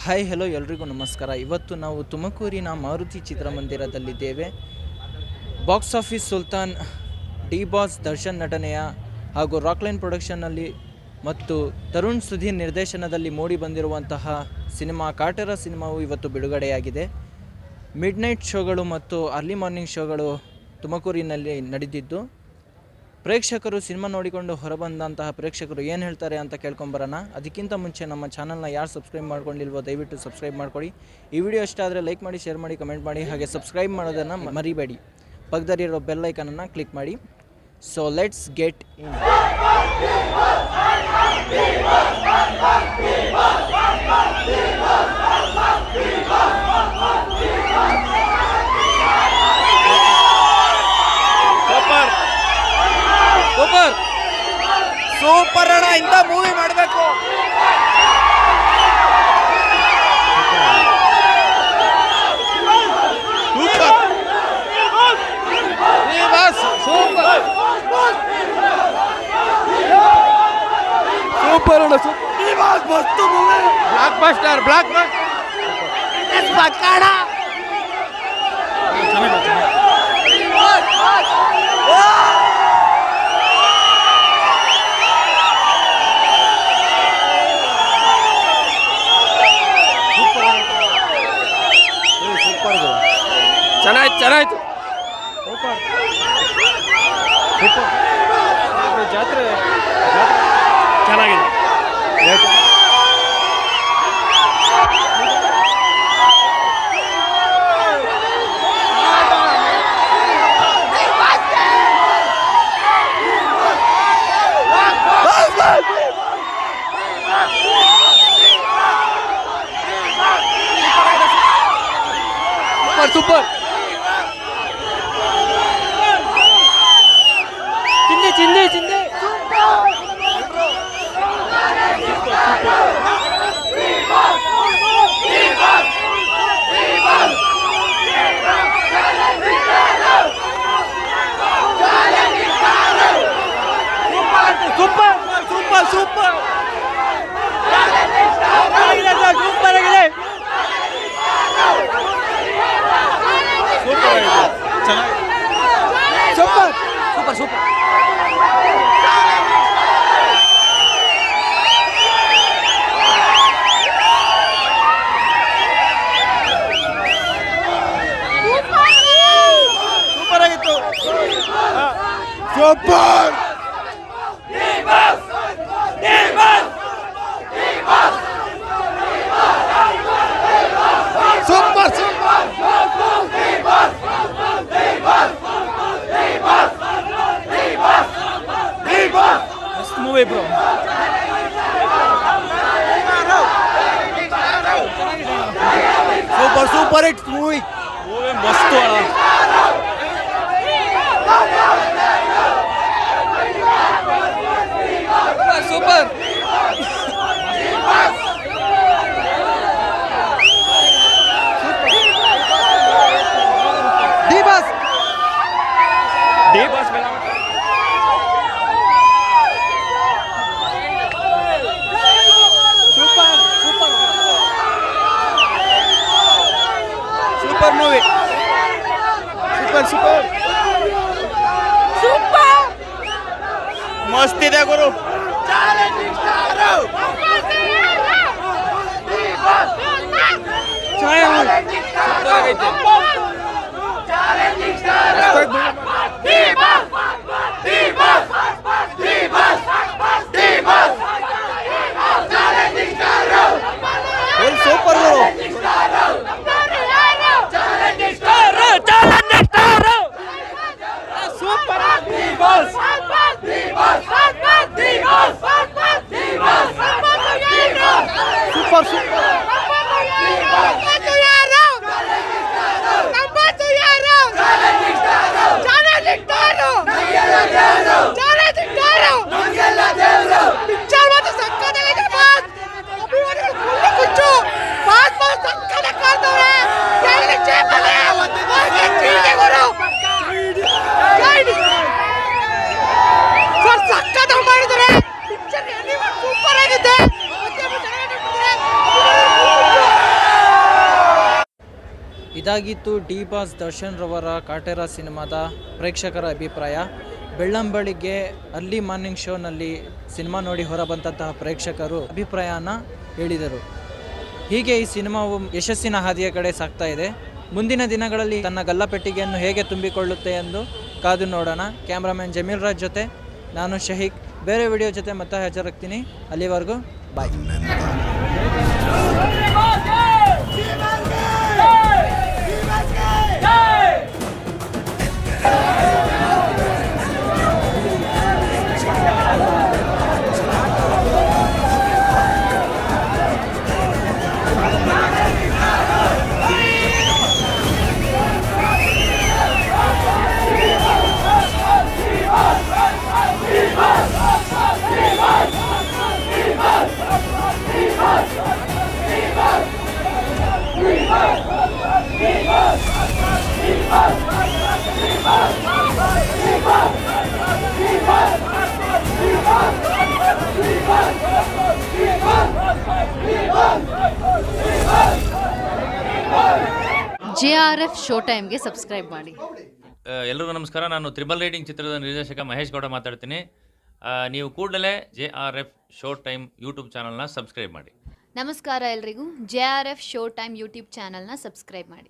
Hi hello ಎಲ್ರಿಗೂ ನಮಸ್ಕಾರ. ಇವತ್ತು ನಾವು ತುಮಕೂರಿನ ಮಾರುತಿ ಚಿತ್ರಮಂದಿರದಲ್ಲಿದ್ದೇವೆ. Box office Sultan, D boss Darshan ನಟನೆಯ ಹಾಗೂ ರಾಕ್ಲೈನ್ ಪ್ರೊಡಕ್ಷನ್ನಲ್ಲಿ ಮತ್ತು ತರುಣ್ ಸುಧೀರ್ ನಿರ್ದೇಶನದಲ್ಲಿ ಮೂಡಿ ಬಂದಿರುವಂತಹ ಸಿನಿಮಾ ಕಾಟೇರ ಸಿನಿಮಾವು ಇವತ್ತು ಬಿಡುಗಡೆಯಾಗಿದೆ. ಮಿಡ್ ನೈಟ್ ಶೋಗಳು ಮತ್ತು ಅರ್ಲಿ ಮಾರ್ನಿಂಗ್ ಶೋಗಳು ತುಮಕೂರಿನಲ್ಲಿ ನಡೆದಿದ್ದು, ಪ್ರೇಕ್ಷಕರು ಸಿನಿಮಾ ನೋಡಿಕೊಂಡು ಹೊರಬಂದಂತಹ ಪ್ರೇಕ್ಷಕರು ಏನು ಹೇಳ್ತಾರೆ ಅಂತ ಕೇಳ್ಕೊಂಬರೋಣ. ಅದಕ್ಕಿಂತ ಮುಂಚೆ ನಮ್ಮ ಚಾನಲ್ನ ಯಾರು ಸಬ್ಸ್ಕ್ರೈಬ್ ಮಾಡ್ಕೊಂಡಿಲ್ವೋ ದಯವಿಟ್ಟು ಸಬ್ಸ್ಕ್ರೈಬ್ ಮಾಡ್ಕೊಳ್ಳಿ. ಈ ವಿಡಿಯೋ ಇಷ್ಟ ಆದರೆ ಲೈಕ್ ಮಾಡಿ, ಶೇರ್ ಮಾಡಿ, ಕಮೆಂಟ್ ಮಾಡಿ, ಹಾಗೆ ಸಬ್ಸ್ಕ್ರೈಬ್ ಮಾಡೋದನ್ನು ಮರಿಬೇಡಿ. ಪಕ್ಕದಲ್ಲಿರೋ ಬೆಲ್ ಐಕನನ್ನು ಕ್ಲಿಕ್ ಮಾಡಿ. So let's get in. Super super ಅಣ್ಣ, ಇಂಥ ಮೂವಿ ಮಾಡಬೇಕು. ಸೂಪರ್ ಸೂಪರ್ ಅಣ್ಣ, ಮಸ್ತ್ movie, blockbuster, blockbuster. ಚೆನ್ನಾಯ್ತು. ಜಾತ್ರೆ ಚೆನ್ನಾಗಿದೆ. ಸೂಪರ್ ಚಿಂದೆ ಸೂಪರ್ ಆಗಿತ್ತು. Super movie bro. Super hit movie ಮಸ್ತ್. Super D boss super movie. Super ಮಸ್ತ್ ಇದೆ ಗುರು. ಸೂಪರ್ ಇದಾಗಿತ್ತು ಡಿ ಬಾಸ್ ದರ್ಶನ್ ರವರ ಕಾಟೇರ ಸಿನಿಮಾದ ಪ್ರೇಕ್ಷಕರ ಅಭಿಪ್ರಾಯ. ಬೆಳ್ಳಂಬೆಳಿಗ್ಗೆ ಅರ್ಲಿ ಮಾರ್ನಿಂಗ್ ಶೋನಲ್ಲಿ ಸಿನಿಮಾ ನೋಡಿ ಹೊರಬಂದಂತಹ ಪ್ರೇಕ್ಷಕರು ಅಭಿಪ್ರಾಯನ ಹೇಳಿದರು. ಹೀಗೆ ಈ ಸಿನಿಮಾವು ಯಶಸ್ಸಿನ ಹಾದಿಯ ಕಡೆ ಸಾಗ್ತಾ ಇದೆ. ಮುಂದಿನ ದಿನಗಳಲ್ಲಿ ತನ್ನ ಗಲ್ಲಪೆಟ್ಟಿಗೆಯನ್ನು ಹೇಗೆ ತುಂಬಿಕೊಳ್ಳುತ್ತೆ ಎಂದು ಕಾದು ನೋಡೋಣ. ಕ್ಯಾಮ್ರಾಮನ್ ಜಮೀಲ್ ರಾಜ್ ಜೊತೆ ನಾನು ಶಹೀಕ್. ಬೇರೆ ವಿಡಿಯೋ ಜೊತೆ ಮತ್ತೆ ಹಾಜರಾಗ್ತೀನಿ. ಅಲ್ಲಿವರೆಗೂ ಬಾಯ್. JRF ಶೋ ಟೈಮ್ಗೆ ಸಬ್ಸ್ಕ್ರೈಬ್ ಮಾಡಿ. ಎಲ್ಲರಿಗೂ ನಮಸ್ಕಾರ. ನಾನು ತ್ರಿಬಲ್ ರೈಡಿಂಗ್ ಚಿತ್ರದ ನಿರ್ದೇಶಕ ಮಹೇಶ್ ಗೌಡ ಮಾತಾಡ್ತೀನಿ. ನೀವು ಕೂಡಲೇ JRF ಶೋ ಟೈಮ್ ಯೂಟ್ಯೂಬ್ ಚಾನಲ್ನ ಸಬ್ಸ್ಕ್ರೈಬ್ ಮಾಡಿ. ನಮಸ್ಕಾರ ಎಲ್ರಿಗೂ. JRF ಶೋ ಟೈಮ್ ಯೂಟ್ಯೂಬ್ ಚಾನಲ್ನ ಸಬ್ಸ್ಕ್ರೈಬ್ ಮಾಡಿ.